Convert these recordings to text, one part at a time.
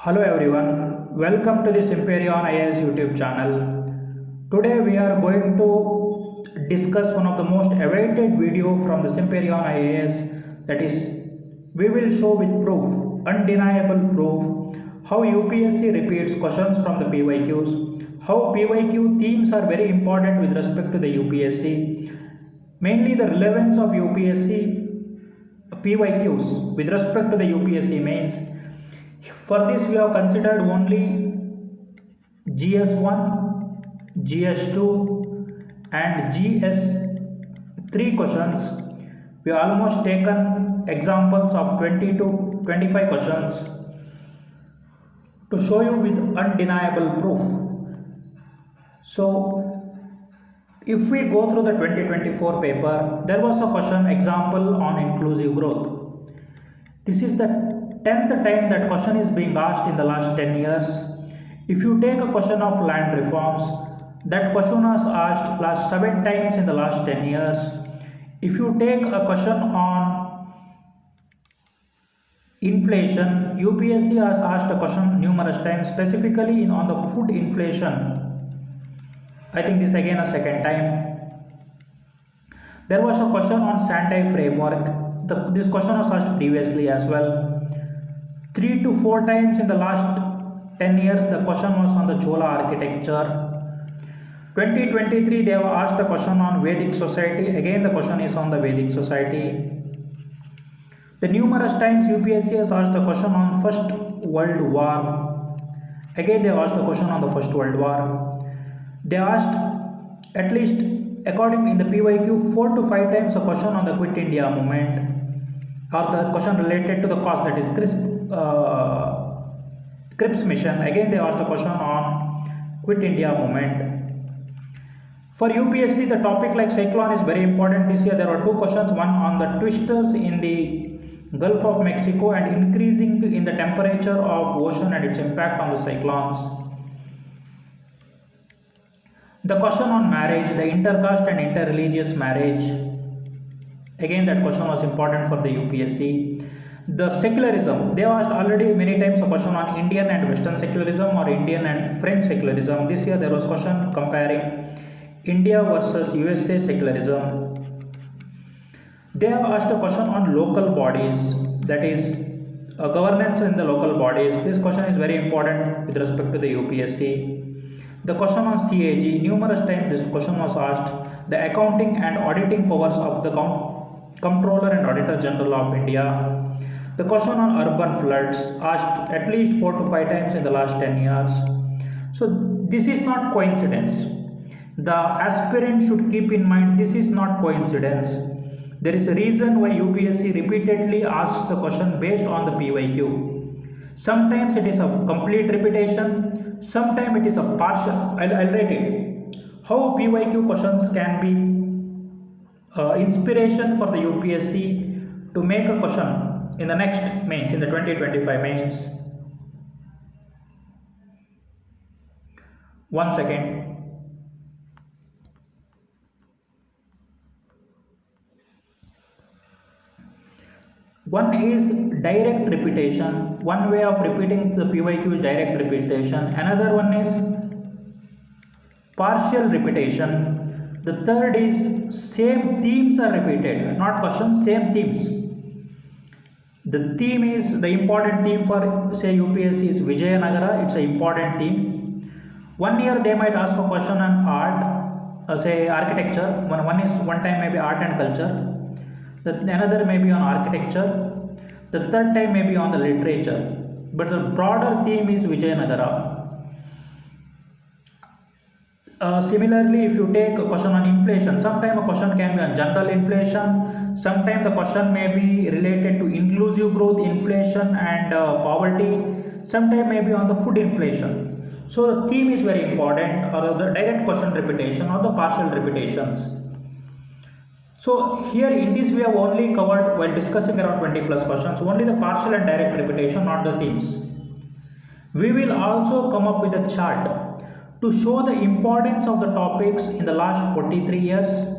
Hello everyone, welcome to the Simperion IAS YouTube channel. Today we are going to discuss one of the most awaited video from the Simperion IAS, that is, we will show with proof, undeniable proof, how UPSC repeats questions from the PYQs, how PYQ themes are very important with respect to the UPSC, mainly the relevance of UPSC PYQs with respect to the UPSC mains. For this we have considered only GS1, GS2 and GS3 questions. We have almost taken examples of 20 to 25 questions to show you with undeniable proof. So if we go through the 2024 paper, there was a question example on inclusive growth. This is the 10th time that question is being asked in the last 10 years. If you take a question of land reforms, that question was asked last 7 times in the last 10 years. If you take a question on inflation, UPSC has asked a question numerous times, specifically on the food inflation. I think this again a second time. There was a question on Shanghai framework. This question was asked previously as well. 3 to 4 times in the last 10 years the question was on the Chola architecture. 2023 they have asked a question on Vedic society. Again the question is on the Vedic society. The numerous times UPSC has asked a question on First World War. Again they have asked a question on the First World War. They asked at least, according in the PYQ, 4 to 5 times a question on the Quit India movement, or the question related to the cause, that is Cripps mission. Again they asked a question on Quit India movement. For UPSC the topic like cyclone is very important. This year there were 2 questions, one on the twisters in the Gulf of Mexico and increasing in the temperature of ocean and its impact on the cyclones. The question on marriage, the intercaste and interreligious marriage, again that question was important for the UPSC. The secularism, they asked already many times a question on Indian and Western secularism or Indian and French secularism. This year there was question comparing India versus USA secularism. They have asked a question on local bodies, that is governance in the local bodies. This question is very important with respect to the UPSC. The question on CAG, numerous times this question was asked, the accounting and auditing powers of the Comptroller and Auditor General of India. The question on urban floods, asked at least 4 to 5 times in the last 10 years. So this is not coincidence. The aspirant should keep in mind this is not coincidence. There is a reason why UPSC repeatedly asks the question based on the PYQ. Sometimes it is a complete repetition, sometimes it is a partial. I'll write it. How PYQ questions can be inspiration for the UPSC to make a question in the next mains, in the 2025 mains. 1 second. One is direct repetition. One way of repeating the PYQ is direct repetition. Another one is partial repetition. The third is same themes are repeated, not questions, same themes. The theme is, the important theme for say UPSC is Vijayanagara, it's an important theme. 1 year they might ask a question on art, say architecture. One time maybe art and culture. Another may be on architecture. The third time may be on the literature. But the broader theme is Vijayanagara. Similarly, if you take a question on inflation, sometimes a question can be on general inflation, sometimes the question may be related to inclusive growth, inflation and poverty, sometimes may be on the food inflation. So the theme is very important, or the direct question repetition or the partial repetitions. So here in this we have only covered, while discussing around 20 plus questions, only the partial and direct repetition, not the themes. We will also come up with a chart to show the importance of the topics in the last 43 years,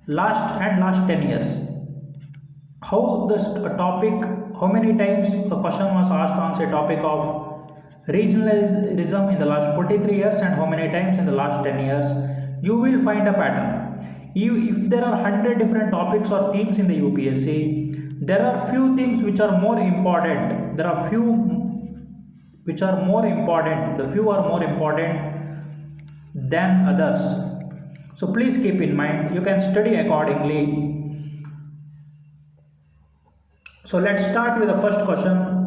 last 10 years. How this topic, how many times a question was asked on say topic of regionalism in the last 43 years and how many times in the last 10 years, you will find a pattern. If there are 100 different topics or themes in the UPSC, there are few things which are more important. There are few which are more important. The few are more important than others. So please keep in mind, you can study accordingly. So let's start with the first question.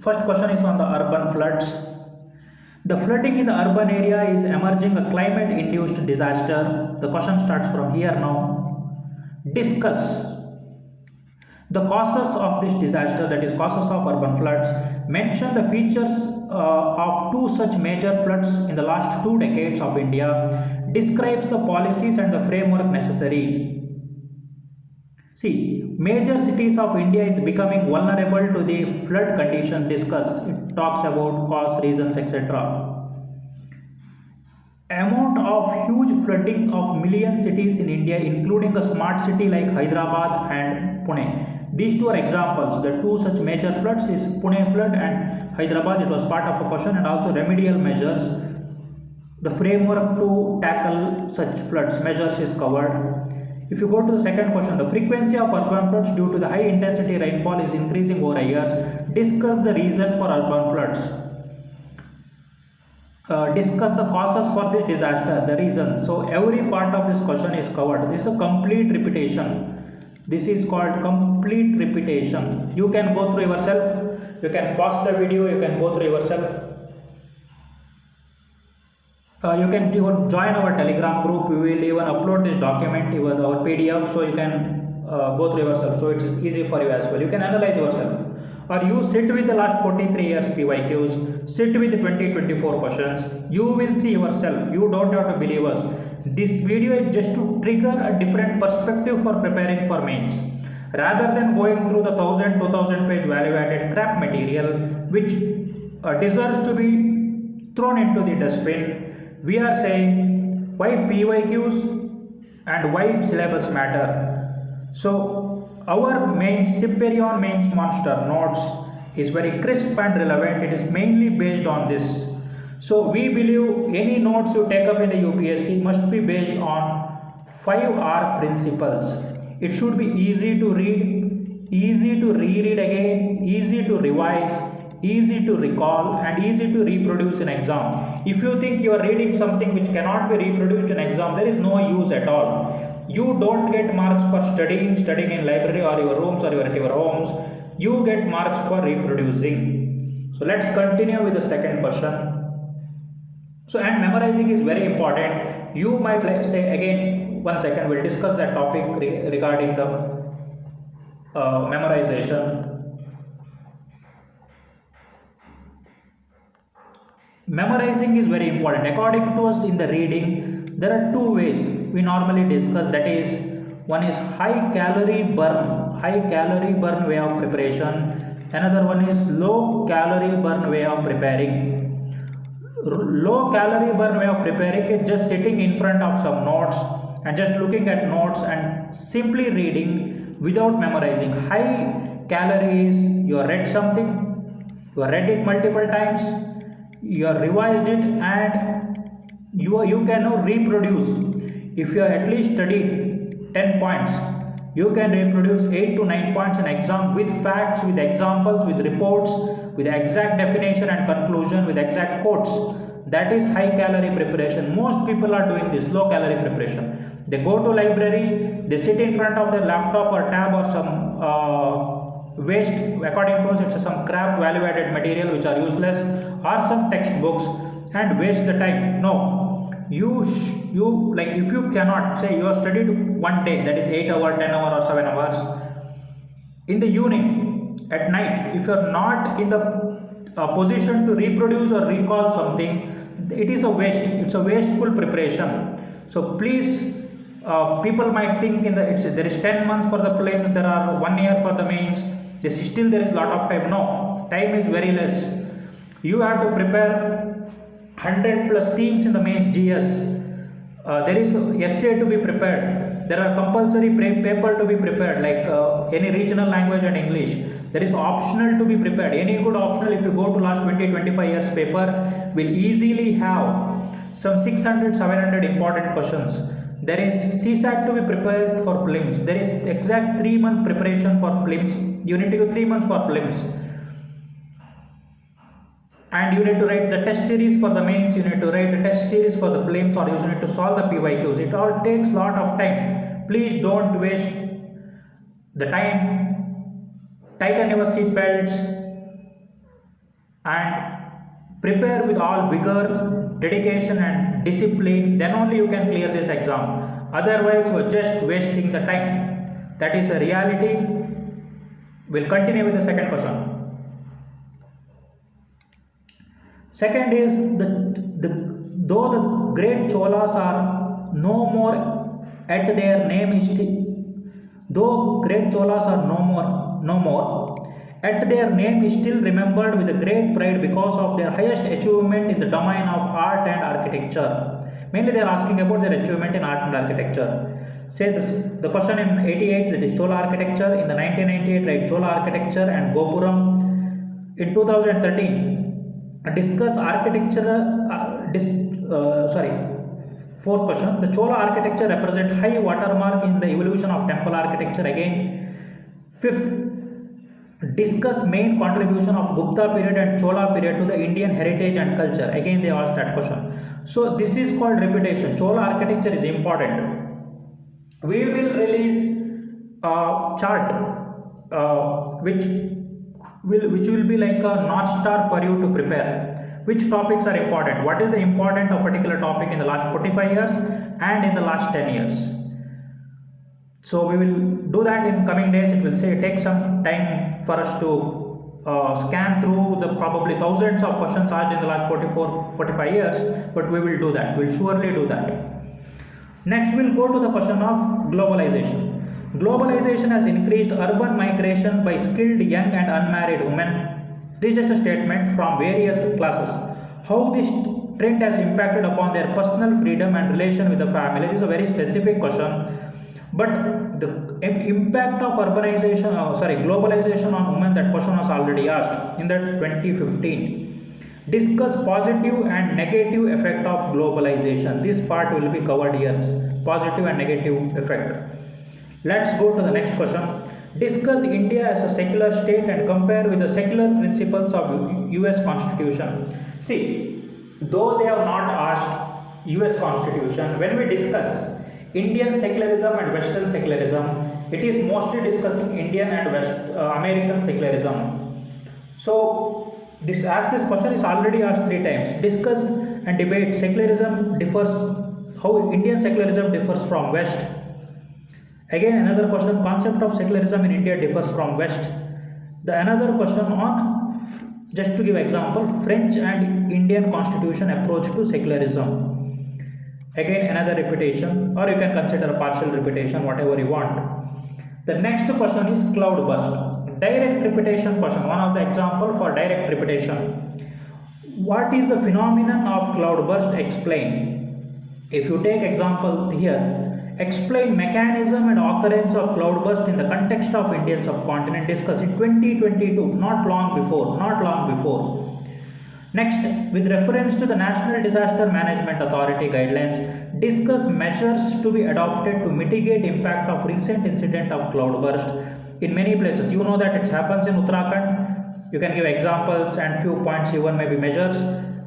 First question is on the urban floods. The flooding in the urban area is emerging a climate-induced disaster. The question starts from here now. Discuss the causes of this disaster, that is causes of urban floods. Mention the features of two such major floods in the last 2 decades of India. Describes the policies and the framework necessary. See, major cities of India is becoming vulnerable to the flood condition. Discuss. It talks about cause, reasons, etc. Amount of huge flooding of million cities in India, including a smart city like Hyderabad and Pune. These two are examples. The two such major floods is Pune flood and Hyderabad. It was part of a question, and also remedial measures. The framework to tackle such floods measures is covered. If you go to the second question, the frequency of urban floods due to the high intensity rainfall is increasing over years. Discuss the reason for urban floods. Discuss the causes for this disaster, the reason. So every part of this question is covered. This is a complete repetition. This is called complete repetition. You can go through yourself. You can pause the video. You can go through yourself. You can even join our Telegram group. We will even upload this document with our PDF, so you can go through yourself. So it is easy for you as well. You can analyze yourself. Or you sit with the last 43 years PYQs, sit with the 2024 questions. You will see yourself. You don't have to believe us. This video is just to trigger a different perspective for preparing for mains. Rather than going through the 1000-2000 page value-added crap material, which deserves to be thrown into the dustbin, we are saying why PYQs and why syllabus matter. So our main Simperion mains monster notes is very crisp and relevant. It is mainly based on this. So we believe any notes you take up in the UPSC must be based on 5R principles. It should be easy to read, easy to reread again, easy to revise, easy to recall, and easy to reproduce in exam. If you think you are reading something which cannot be reproduced in exam, there is no use at all. You don't get marks for studying in library or your rooms or at your homes. You get marks for reproducing. So let's continue with the second question. So, and memorizing is very important. You might say again, 1 second, we'll discuss that topic regarding the memorization. Memorizing is very important. According to us in the reading, there are two ways we normally discuss. That is, one is high calorie burn way of preparation. Another one is low calorie burn way of preparing. Low calorie burn way of preparing is just sitting in front of some notes and just looking at notes and simply reading without memorizing. High calories, you have read something, you have read it multiple times, you have revised it, and you can now reproduce. If you have at least studied 10 points, you can reproduce 8 to 9 points in exam with facts, with examples, with reports, with exact definition and conclusion, with exact quotes. That is high calorie preparation. Most people are doing this low calorie preparation. They go to library, they sit in front of their laptop or tab or some waste, according to us it's some crap value added material which are useless, or some textbooks, and waste the time. No, you like, if you cannot, say you have studied one day, that is 8 hours, 10 hours or 7 hours, in the evening, at night, if you are not in the position to reproduce or recall something, it is a waste. It's a wasteful preparation. So please, people might think there is 10 months for the prelims, there are 1 year for the mains, still there is lot of time. No, time is very less. You have to prepare 100 plus themes in the mains GS. There is essay to be prepared. There are compulsory paper to be prepared, like any regional language and English. There is optional to be prepared. Any good optional, if you go to last 20-25 years paper, will easily have some 600-700 important questions. There is CSAT to be prepared for prelims. There is exact 3-month preparation for prelims. You need to go 3 months for prelims. And you need to write the test series for the mains, you need to write the test series for the prelims, or you need to solve the PYQs. It all takes lot of time. Please don't waste the time. Tighten your seat belts and prepare with all vigor, dedication and discipline. Then only you can clear this exam. Otherwise you are just wasting the time. That is a reality. We'll continue with the second question. Second is though the great Cholas are no more, at their name is though great Cholas are no more, at their name is still remembered with a great pride because of their highest achievement in the domain of art and architecture. Mainly they are asking about their achievement in art and architecture. Say this, the question in 88, that is Chola architecture. In the 1998, write Chola architecture and Gopuram. In 2013, discuss architecture. Fourth question, the Chola architecture represents high watermark in the evolution of temple architecture. Again, fifth, discuss main contribution of Gupta period and Chola period to the Indian heritage and culture. Again they asked that question. So this is called repetition. Chola architecture is important. We will release a chart which will be like a north star for you to prepare. Which topics are important? What is the importance of particular topic in the last 45 years and in the last 10 years? So we will do that in coming days. It will take some time for us to scan through the probably thousands of questions asked in the last 45 years, but we will do that. We will surely do that. Next we will go to the question of globalization. Globalization has increased urban migration by skilled young and unmarried women. This is just a statement from various classes. How this trend has impacted upon their personal freedom and relation with the family. This is a very specific question. But the impact of globalization on women, that question was already asked in the 2015. Discuss positive and negative effect of globalization. This part will be covered here. Positive and negative effect. Let's go to the next question. Discuss India as a secular state and compare with the secular principles of US Constitution. See, though they have not asked US Constitution, when we discuss Indian secularism and Western secularism, it is mostly discussing Indian and American secularism. So, this question is already asked 3 times. Discuss and debate secularism differs, how Indian secularism differs from West. Again another question, concept of secularism in India differs from West. The another question on, just to give example, French and Indian constitution approach to secularism. Again another repetition, or you can consider a partial repetition, whatever you want. The next question is cloud burst. Direct repetition question, one of the example for direct repetition. What is the phenomenon of cloud burst? Explain. If you take example here, explain mechanism and occurrence of cloudburst in the context of Indian subcontinent. Discuss in 2022, not long before. Next, with reference to the National Disaster Management Authority guidelines, discuss measures to be adopted to mitigate impact of recent incident of cloudburst in many places. You know that it happens in Uttarakhand. You can give examples and few points even maybe measures,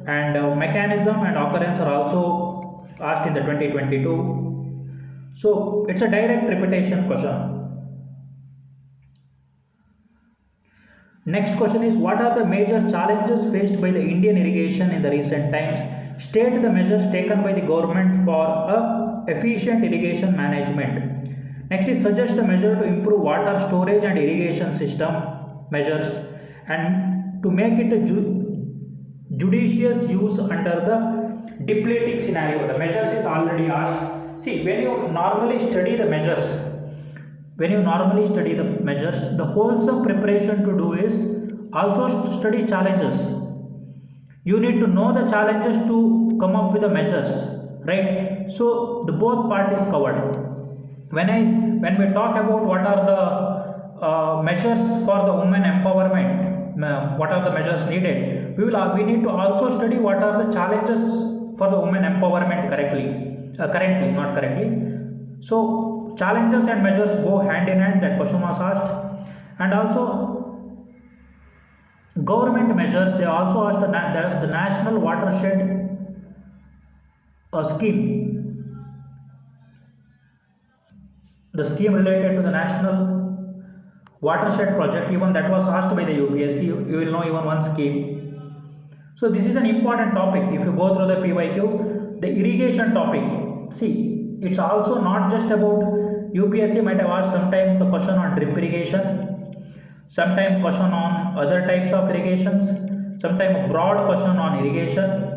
and mechanism and occurrence are also asked in the 2022. So it's a direct repetition question. Next question is, what are the major challenges faced by the Indian irrigation in the recent times? State the measures taken by the government for a efficient irrigation management. Next is, suggest a measure to improve water storage and irrigation system measures and to make it a judicious use under the depleting scenario. The measures is already asked. See, when you normally study the measures, the wholesome preparation to do is also study challenges. You need to know the challenges to come up with the measures, right? So the both part is covered. When we talk about what are measures for the women empowerment, what are the measures needed, we need to also study what are the challenges for the women empowerment currently, not correctly. So challenges and measures go hand in hand, that question was asked. And also government measures, they also asked the national watershed scheme, the scheme related to the national watershed project, even that was asked by the UPSC. You will know even one scheme. So this is an important topic. If you go through the PYQ, the irrigation topic, see, it's also not just about, UPSC might have asked sometimes a question on drip irrigation, sometimes question on other types of irrigations, sometimes a broad question on irrigation.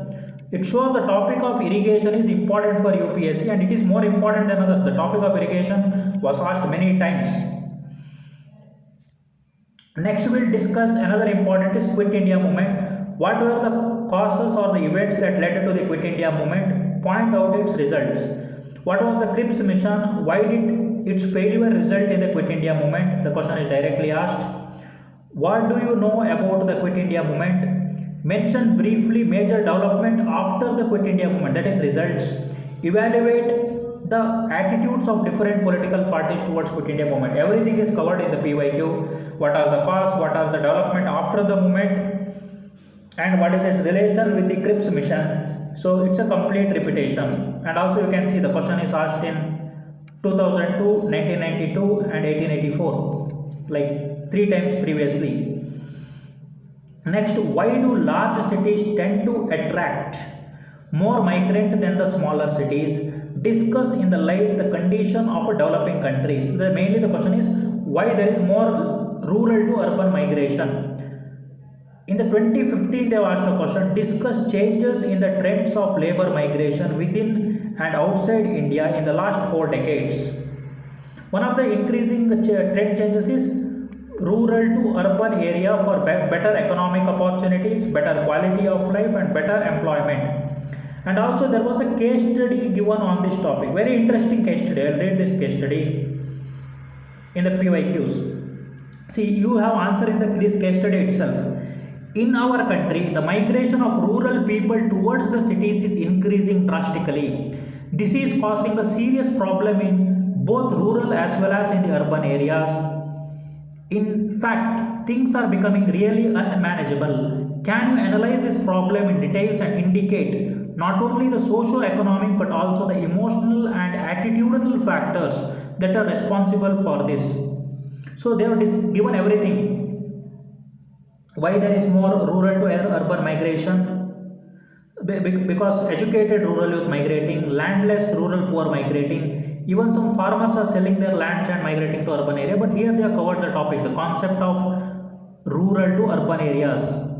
It shows the topic of irrigation is important for UPSC, and it is more important than others. The topic of irrigation was asked many times. Next we will discuss another important is Quit India movement. What were the causes or the events that led to the Quit India movement? Point out its results. What was the CRIPS mission? Why did its failure result in the Quit India movement? The question is directly asked. What do you know about the Quit India movement? Mention briefly major development after the Quit India movement, that is results. Evaluate the attitudes of different political parties towards Quit India movement. Everything is covered in the PYQ. What are the causes, what are the development after the movement, and what is its relation with the CRIPS mission. So it's a complete repetition. And also you can see the question is asked in 2002, 1992 and 1884, like 3 times previously. Next, why do large cities tend to attract more migrants than the smaller cities? Discuss in the light the condition of developing countries. Mainly the question is why there is more rural to urban migration. In the 2015 they have asked a question, discuss changes in the trends of labor migration within and outside India in the last 4 decades. One of the increasing trend changes is rural to urban area for better economic opportunities, better quality of life and better employment. And also there was a case study given on this topic, very interesting case study. I'll read this case study in the PYQs. See, you have answer in this case study itself. In our country, the migration of rural people towards the cities is increasing drastically. This is causing a serious problem in both rural as well as in the urban areas. In fact, things are becoming really unmanageable. Can you analyze this problem in details and indicate not only the socio-economic but also the emotional and attitudinal factors that are responsible for this? So they have given everything. Why there is more rural to urban migration? Because educated rural youth migrating, landless rural poor migrating. Even some farmers are selling their lands and migrating to urban area, but here they have covered the topic, the concept of rural to urban areas.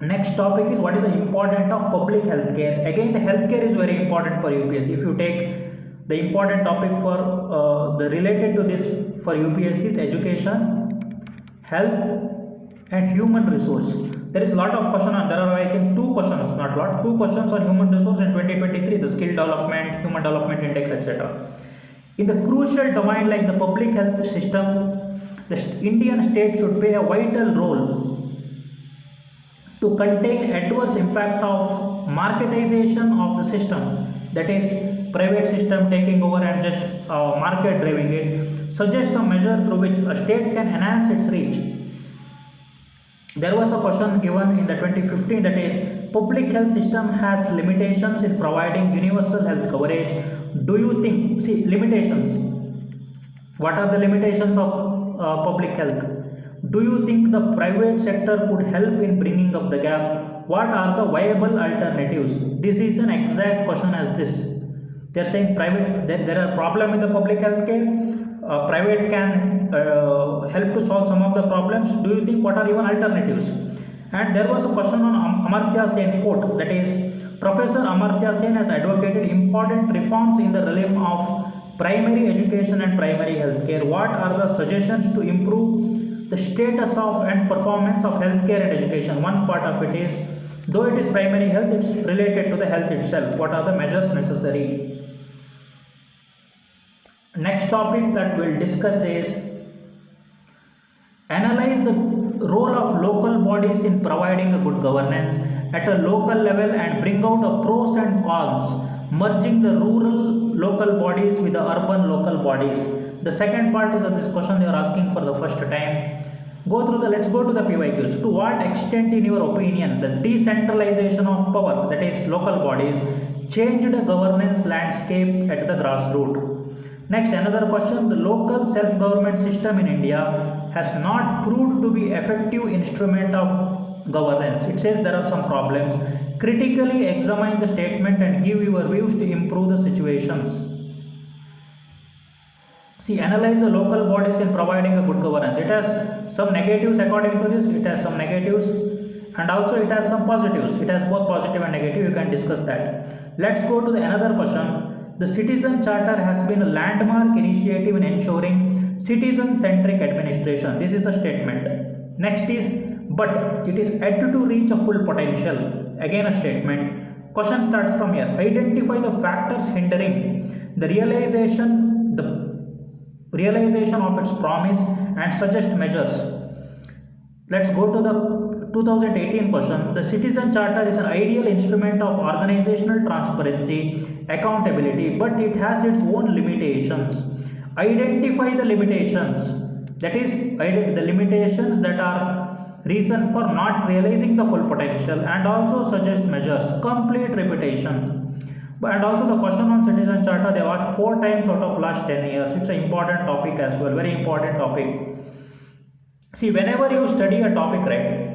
Next topic is what is the importance of public health care. Again, the healthcare is very important for UPSC. If you take the important topic for the related to this for UPSC is education, health and human resource. There is a lot of question on, there are I think 2 questions, not lot, 2 questions on human resource in 2023, the skill development, human development index, etc. In the crucial domain like the public health system, the Indian state should play a vital role to contain adverse impact of marketization of the system, that is private system taking over and just market driving it. Suggest a measure through which a state can enhance its reach. There was a question given in the 2015, that is public health system has limitations in providing universal health coverage. Do you think, see limitations, what are the limitations of public health? Do you think the private sector could help in bringing up the gap? What are the viable alternatives? This is an exact question as this. They are saying private, there are problem in the public health care. Private can help to solve some of the problems. Do you think what are even alternatives? And there was a question on Amartya Sen quote, that is Professor Amartya Sen has advocated important reforms in the realm of primary education and primary health care. What are the suggestions to improve the status of and performance of healthcare and education? One part of it is, though it is primary health, it's related to the health itself. What are the measures necessary? Next topic that we'll discuss is analyze the role of local bodies in providing a good governance at a local level and bring out the pros and cons, merging the rural local bodies with the urban local bodies. The second part is of this question they are asking for the first time. Let's go to the PYQs. To what extent, in your opinion, the decentralization of power, that is local bodies, changed the governance landscape at the grassroots? Next, another question, the local self-government system in India has not proved to be effective instrument of governance. It says there are some problems. Critically examine the statement and give your views to improve the situations. See, analyze the local bodies in providing a good governance. It has some negatives according to this, it has some negatives, and also it has some positives. It has both positive and negative, you can discuss that. Let's go to the another question. The Citizen Charter has been a landmark initiative in ensuring citizen-centric administration. This is a statement. Next is, but it is yet to reach a full potential. Again a statement. Question starts from here. Identify the factors hindering the realization of its promise and suggest measures. Let's go to the 2018 question. The Citizen Charter is an ideal instrument of organizational transparency, accountability, but it has its own limitations. Identify the limitations, that is, the limitations that are reason for not realizing the full potential, and also suggest measures. Complete repetition. And also the question on Citizen Charter they asked 4 times out of last 10 years. It's an important topic as well, very important topic. See, whenever you study a topic, right,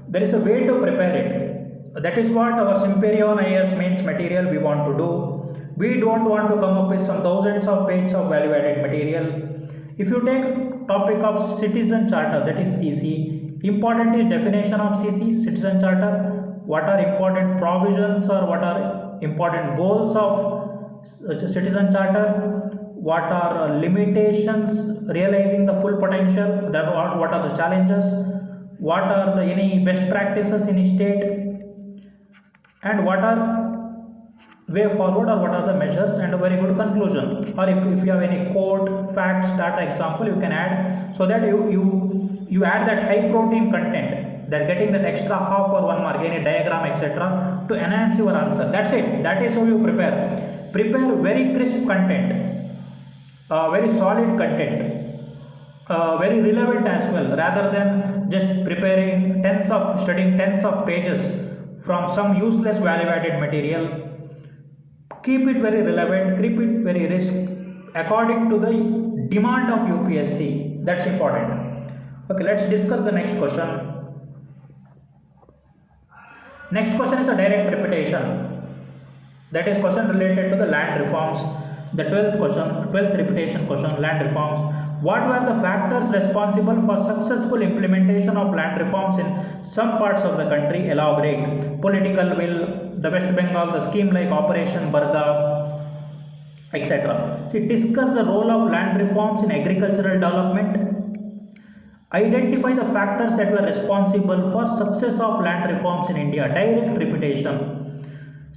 there is a way to prepare it. That is what our Simperion IAS Mains material we want to do. We don't want to come up with some thousands of pages of value-added material. If you take topic of Citizen Charter, that is CC, important is definition of CC, Citizen Charter, what are important provisions or what are important goals of Citizen Charter, what are limitations realizing the full potential, what are the challenges, what are the any best practices in state, and what are way forward or what are the measures, and a very good conclusion. Or if you have any quote, facts, data, example, you can add, so that you add that high protein content, that getting that extra half or 1 mark, any diagram, etc., to enhance your answer. That's it. That is how you prepare. Prepare very crisp content, very solid content, very relevant as well, rather than just studying tens of pages from some useless value-added material. Keep it very relevant, keep it very risk according to the demand of UPSC. That's important. Okay, let's discuss the next question. Next question is a direct repetition. That is question related to the land reforms. The 12th repetition question, land reforms. What were the factors responsible for successful implementation of land reforms in some parts of the country? Elaborate. Political will, the West Bengal, the scheme like Operation Barda, etc. See, discuss the role of land reforms in agricultural development. Identify the factors that were responsible for success of land reforms in India. Direct repetition.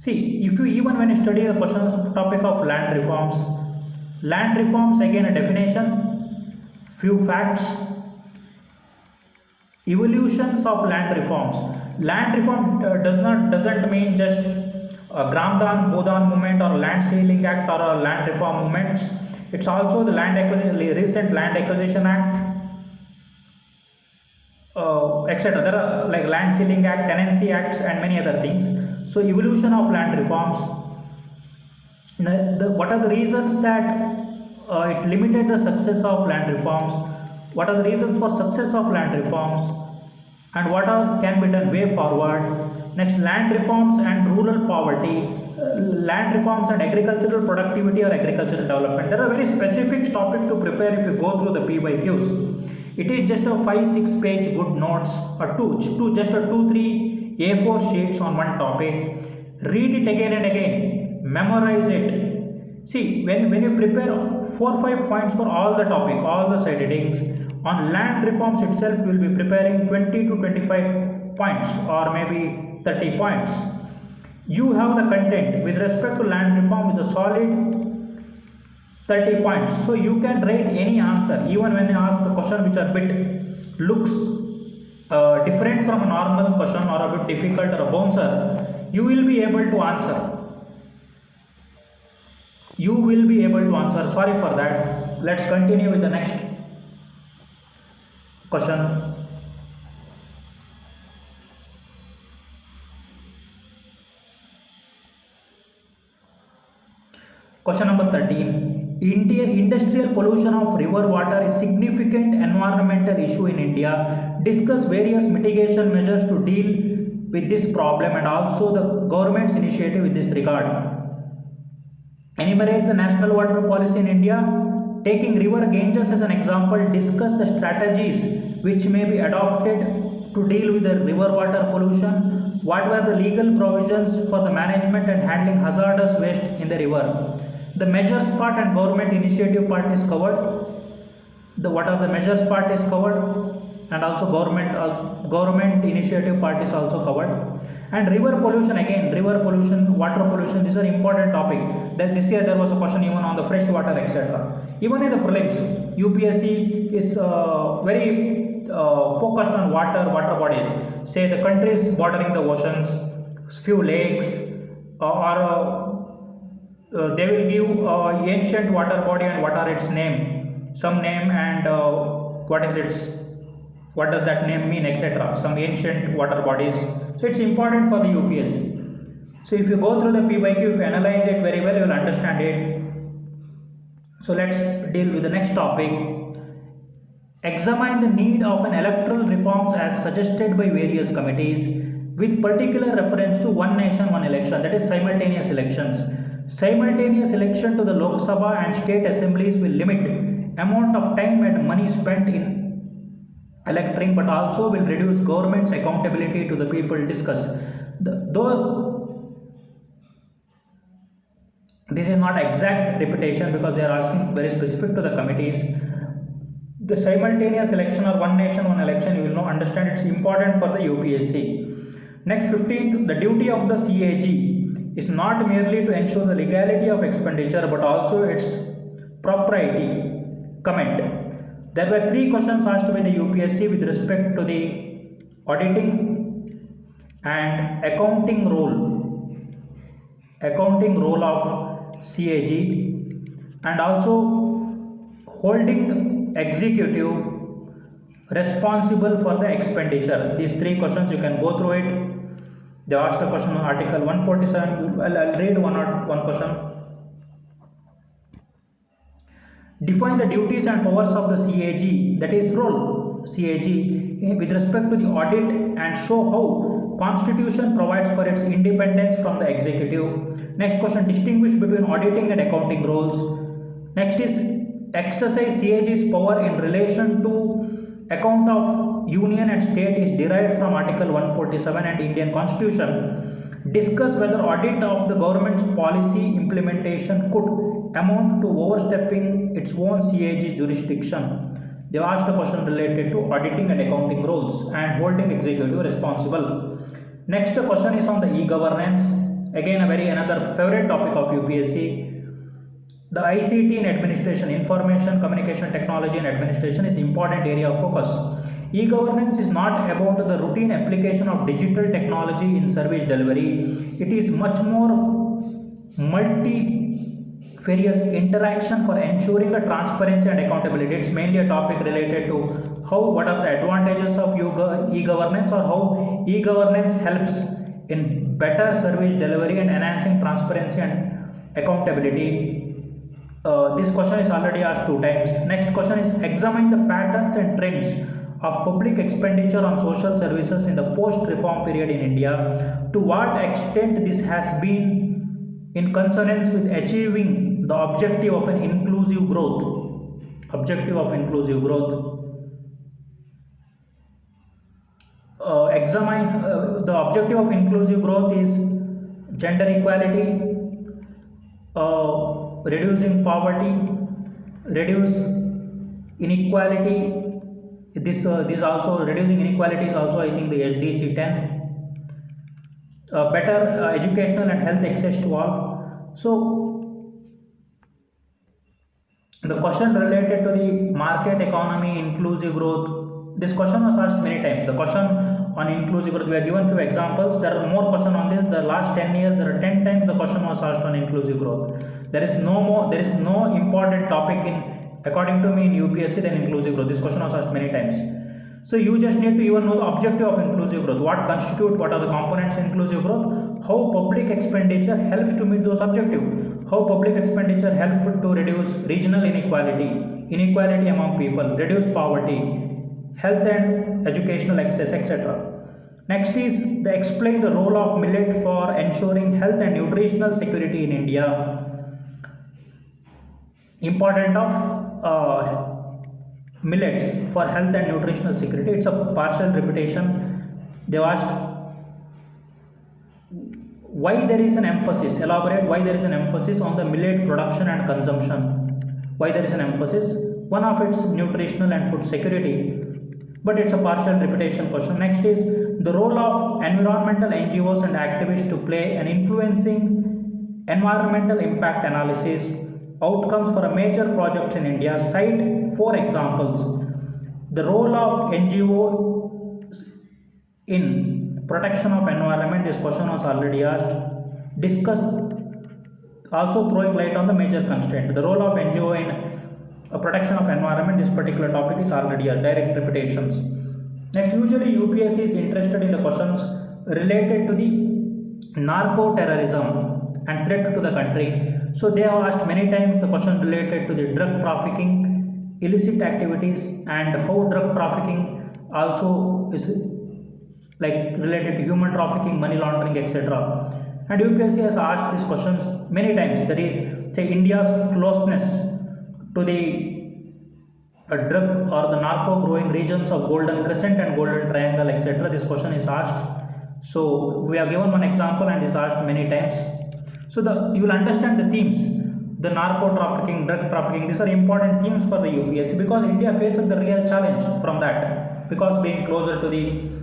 See, if you even when you study the question topic of land reforms again a definition, few facts, evolutions of land reforms. Land reform doesn't mean just a Gramdan Bodan movement or land ceiling act or a land reform movements. It's also the recent land acquisition act, etc. There are like land ceiling act, tenancy acts, and many other things. So evolution of land reforms. What are the reasons that it limited the success of land reforms? What are the reasons for success of land reforms, and what can be done way forward? Next, land reforms and rural poverty, land reforms and agricultural productivity or agricultural development. There are very specific topics to prepare if you go through the PYQs. It is just a 5-6 page good notes or just a 2-3 A4 sheets on one topic. Read it again and again, memorize it. See, when you prepare 4-5 points for all the topic, all the side headings, on land reforms itself you will be preparing 20 to 25 points or maybe 30 points. You have the content with respect to land reform with a solid 30 points. So you can write any answer even when I ask the question which are bit looks different from a normal question or a bit difficult or a bouncer, you will be able to answer. You will be able to answer. Sorry for that. Let's continue with the next question. Question number 13. Industrial pollution of river water is significant environmental issue in India. Discuss various mitigation measures to deal with this problem and also the government's initiative in this regard. Enumerate the national water policy in India. Taking river Ganges as an example, discuss the strategies which may be adopted to deal with the river water pollution. What were the legal provisions for the management and handling hazardous waste in the river? The measures part and government initiative part is covered. What are the measures part is covered, and also government initiative part is also covered. And river pollution, again, river pollution, water pollution, these are important topic. That this year there was a question even on the fresh water, etc. Even in the prelims, UPSC is very focused on water bodies. Say the countries bordering the oceans, few lakes, or they will give ancient water body and what are its name, some name, and what does that name mean, etc. Some ancient water bodies. So it's important for the UPSC. So if you go through the PYQ, if you analyze it very well, you will understand it. So let's deal with the next topic. Examine the need of an electoral reforms as suggested by various committees with particular reference to one nation, one election, that is simultaneous elections. Simultaneous election to the Lok Sabha and state assemblies will limit amount of time and money spent in electing, but also will reduce government's accountability to the people discussed. Though this is not exact repetition because they are asking very specific to the committees. The simultaneous election or one nation, one election, you will now understand it's important for the UPSC. Next, 15th, the duty of the CAG is not merely to ensure the legality of expenditure but also its propriety. Comment. There were 3 questions asked by the UPSC with respect to the auditing and accounting role of CAG, and also holding executive responsible for the expenditure. These 3 questions, you can go through it. They asked a question on Article 147. I'll read one question. Define the duties and powers of the CAG, that is role CAG, with respect to the audit and show how Constitution provides for its independence from the executive. Next question, distinguish between auditing and accounting roles. Next is exercise CAG's power in relation to account of union and state is derived from Article 147 and Indian Constitution. Discuss whether audit of the government's policy implementation could amount to overstepping its own CAG jurisdiction. They asked a question related to auditing and accounting roles and holding executive responsible. Next question is on the e-governance. Again, another favorite topic of UPSC. The ICT in administration, information, communication technology and administration, is important area of focus. E-governance is not about the routine application of digital technology in service delivery. It is much more multifarious interaction for ensuring the transparency and accountability. It's mainly a topic related to what are the advantages of e-governance, or how e-governance helps in better service delivery and enhancing transparency and accountability. This question is already asked 2 times. Next question is examine the patterns and trends of public expenditure on social services in the post-reform period in India. To what extent this has been in consonance with achieving the objective of an inclusive growth. Examine the objective of inclusive growth is gender equality, reducing poverty, reduce inequality. This also reducing inequality is also, I think, the SDG 10. Better educational and health access to all. So The question related to the market economy, inclusive growth. This question was asked many times. The question on inclusive growth, we are given few examples. There are more questions on this. The last 10 years, there are 10 times the question was asked on inclusive growth. There is no important topic in, according to me, in UPSC than inclusive growth. This question was asked many times. So you just need to even know the objective of inclusive growth. What are the components in inclusive growth? How public expenditure helps to meet those objectives. How public expenditure helps to reduce regional inequality among people, reduce poverty, health and educational access, etc. Next is they explain the role of millet for ensuring health and nutritional security in India. Importance of millets for health and nutritional security. It's a partial repetition. They asked why there is an emphasis, elaborate why there is an emphasis on the millet production and consumption. Why there is an emphasis? One of its nutritional and food security, but it's a partial repetition question. Next is the role of environmental NGOs and activists to play an influencing environmental impact analysis outcomes for a major project in India. Cite 4 examples. The role of NGOs in protection of environment, this question was already asked. Discuss, also throwing light on the major constraint. The role of NGO in protection of environment, this particular topic is already a direct repetitions. Next, usually UPSC is interested in the questions related to the narco-terrorism and threat to the country. So they have asked many times the question related to the drug trafficking, illicit activities, and how drug trafficking also is like related to human trafficking, money laundering, etc. And UPSC has asked these questions many times. That is, say India's closeness to the drug or the narco growing regions of Golden Crescent and Golden Triangle, etc. This question is asked. So we have given one example and is asked many times. So you will understand the themes. The narco trafficking, drug trafficking, these are important themes for the UPSC because India faces the real challenge from that, because being closer to the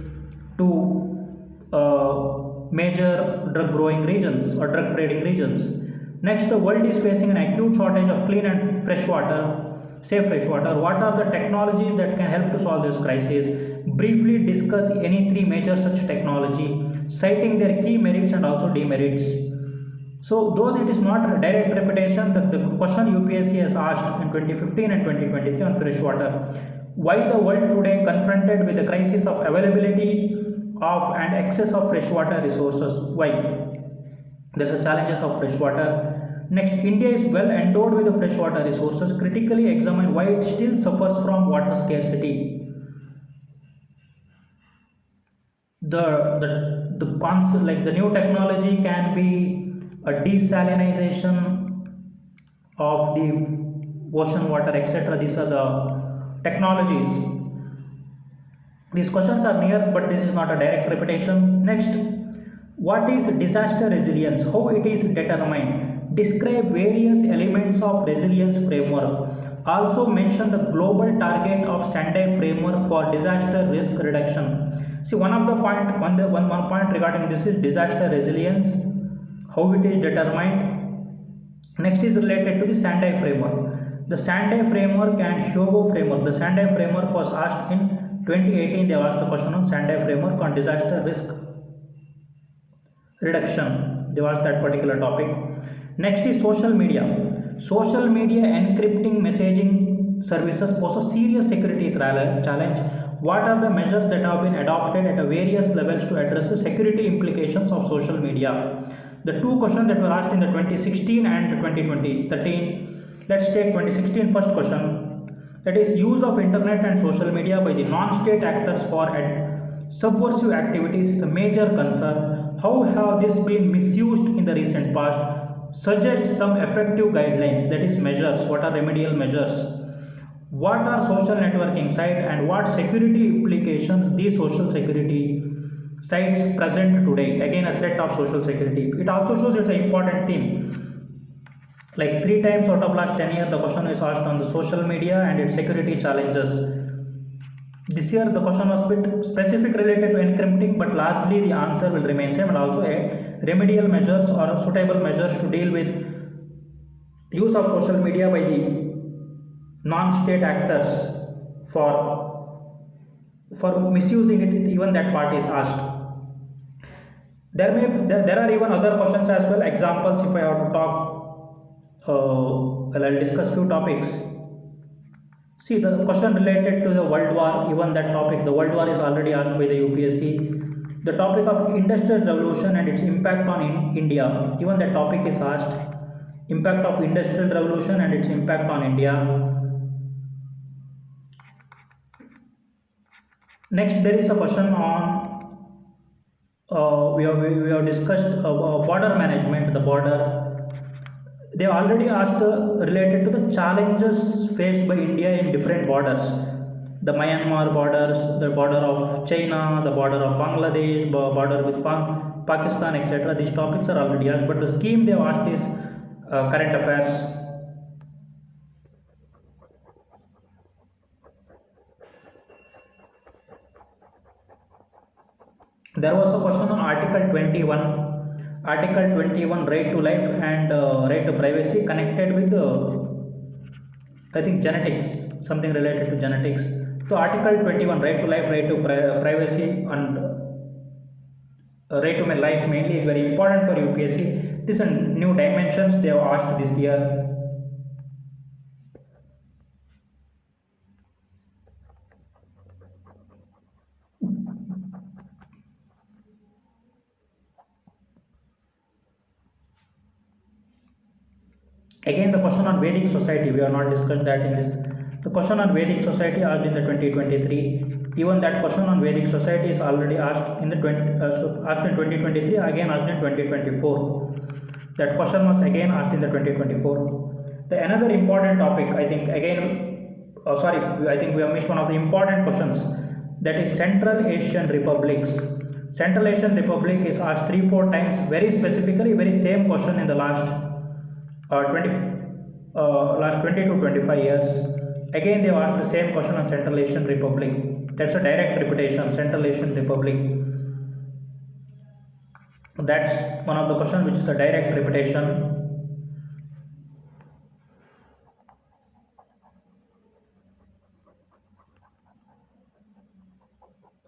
major drug growing regions or drug trading regions. Next, the world is facing an acute shortage of clean and fresh water, safe fresh water. What are the technologies that can help to solve this crisis? Briefly discuss any 3 major such technology, citing their key merits and also demerits. So though it is not a direct repetition, the question UPSC has asked in 2015 and 2023 on fresh water. Why the world today confronted with the crisis of availability of and excess of freshwater resources? Why? There's a challenges of freshwater. Next, India is well endowed with the freshwater resources. Critically examine why it still suffers from water scarcity. The concept, like the new technology can be a desalinization of the ocean water, etc. These are the technologies. These questions are near, but this is not a direct repetition. Next, what is disaster resilience? How it is determined? Describe various elements of resilience framework. Also mention the global target of Sendai framework for disaster risk reduction. See, one point regarding this is disaster resilience, how it is determined. Next is related to the Sendai framework. The Sendai framework and Hyogo framework. The Sendai framework was asked in 2018. They asked the question on Sendai framework on disaster risk reduction. They asked that particular topic. Next is social media. Social media encrypting messaging services pose a serious security challenge. What are the measures that have been adopted at various levels to address the security implications of social media? The 2 questions that were asked in the 2016 and 2013. Let's take 2016 first question. That is, use of internet and social media by the non-state actors for subversive activities is a major concern. How have this been misused in the recent past? Suggest some effective guidelines, that is measures. What are remedial measures? What are social networking sites and what security implications these social security sites present today? Again, a threat of social security. It also shows it's an important theme. Like 3 times out of last 10 years, the question is asked on the social media and its security challenges. This year, the question was a bit specific related to encrypting, but largely the answer will remain same, and also a remedial measures or suitable measures to deal with use of social media by the non-state actors for misusing it, even that part is asked. There are even other questions as well. Examples, if I have to talk, well, I'll discuss few topics. See, the question related to the World War, even that topic, the World War is already asked by the UPSC. The topic of Industrial Revolution and its impact on India, even that topic is asked. Impact of Industrial Revolution and its impact on India. Next, there is a question on we have discussed border management, the border. They already asked related to the challenges faced by India in different borders. The Myanmar borders, the border of China, the border of Bangladesh, border with Pakistan, etc. These topics are already asked, but the scheme they have asked is current affairs. There was a question on Article 21. Article 21, right to life and right to privacy, connected with I think genetics, something related to genetics. So Article 21, right to life, right to privacy, and right to my life mainly is very important for UPSC. These are new dimensions they have asked this year. Again, the question on Vedic society, we have not discussed that in this. The question on Vedic society asked in the 2023. Even that question on Vedic society is already asked in the asked in 2023, again asked in 2024. That question was again asked in the 2024. The another important topic, I think again, sorry, I think we have missed one of the important questions. That is Central Asian Republics. Central Asian Republic is asked 3-4 times, very specifically, very same question in the last 20 to 25 years. Again they have asked the same question on Central Asian Republic. That's a direct repetition, Central Asian Republic. That's one of the questions which is a direct repetition.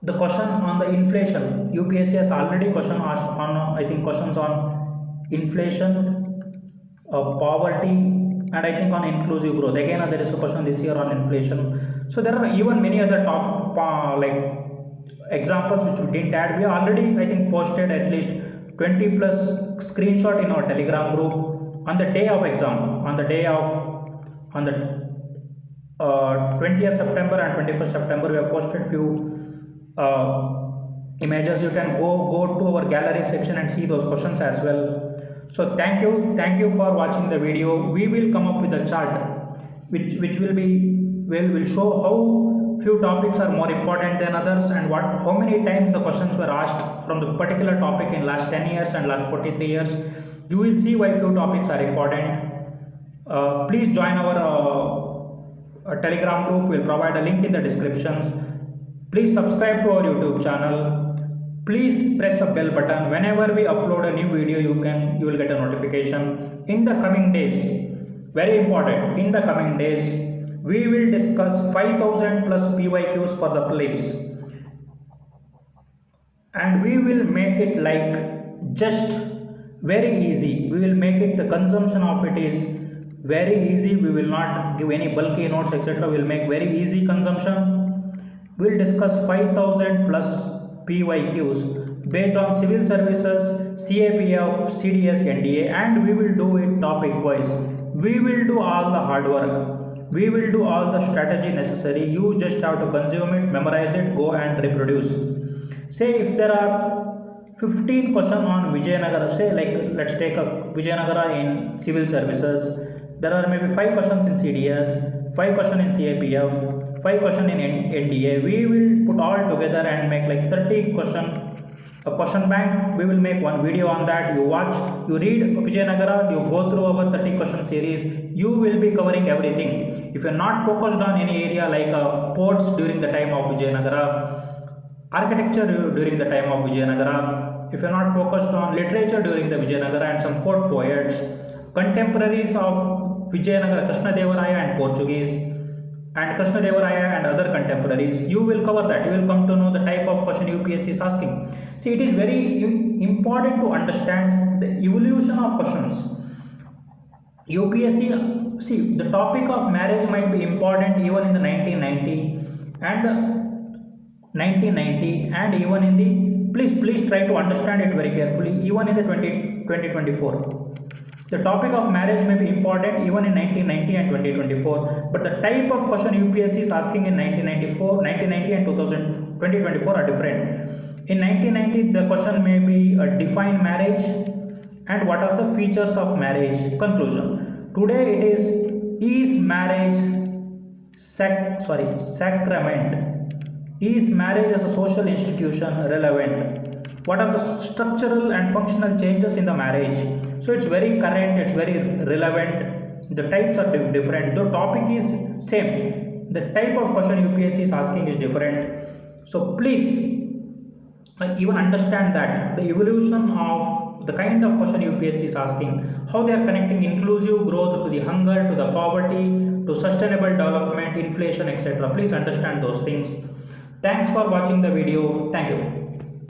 The question on the inflation, UPSC has already question asked on I think questions on inflation, poverty, and I think on inclusive growth. Again, there is a question this year on inflation. So there are even many other top like examples which we didn't add. We already I think posted at least 20 plus screenshot in our Telegram group on the day of exam, on the 20th September and 21st September. We have posted few images. You can go to our gallery section and see those questions as well. So thank you for watching the video. We will come up with a chart which will show how few topics are more important than others, and how many times the questions were asked from the particular topic in last 10 years and last 43 years. You will see why few topics are important. Please join our Telegram group. We'll provide a link in the descriptions. Please subscribe to our YouTube channel. Please press a bell button. Whenever we upload a new video, you will get a notification. In the coming days, very important, in the coming days, we will discuss 5000 plus PYQs for the prelims, and we will make it like just very easy. We will make it, the consumption of it is very easy. We will not give any bulky notes, etc. We will make very easy consumption. We will discuss 5000 plus PYQs based on civil services, CAPF, CDS, NDA, and we will do it topic wise. We will do all the hard work. We will do all the strategy necessary. You just have to consume it, memorize it, go and reproduce. Say if there are 15 questions on Vijayanagara, say like let's take a Vijayanagara in civil services. There are maybe 5 questions in CDS, 5 questions in CAPF, 5 questions in NDA. We will put all together and make like 30 a question bank. We will make one video on that. You watch, you read Vijayanagara, you go through our 30 question series. You will be covering everything. If you are not focused on any area like ports during the time of Vijayanagara, architecture during the time of Vijayanagara, if you are not focused on literature during the Vijayanagara and some court poets, contemporaries of Vijayanagara, Krishna Devaraya and Portuguese, and Krishnadevara and other contemporaries. You will cover that. You will come to know the type of question UPSC is asking. See, it is very important to understand the evolution of questions. UPSC, see, the topic of marriage might be important even in the 1990 and even in the, please try to understand it very carefully, even in the 2024. The topic of marriage may be important even in 1990 and 2024, but the type of question UPSC is asking in 1990 and 2024 are different. In 1990, the question may be define marriage and what are the features of marriage. Conclusion. Today it is marriage sacrament? Is marriage as a social institution relevant? What are the structural and functional changes in the marriage? So it's very current, it's very relevant. The types are different. The topic is same. The type of question UPSC is asking is different. So please even understand that the evolution of the kind of question UPSC is asking, how they are connecting inclusive growth to the hunger, to the poverty, to sustainable development, inflation, etc. Please understand those things. Thanks for watching the video. Thank you.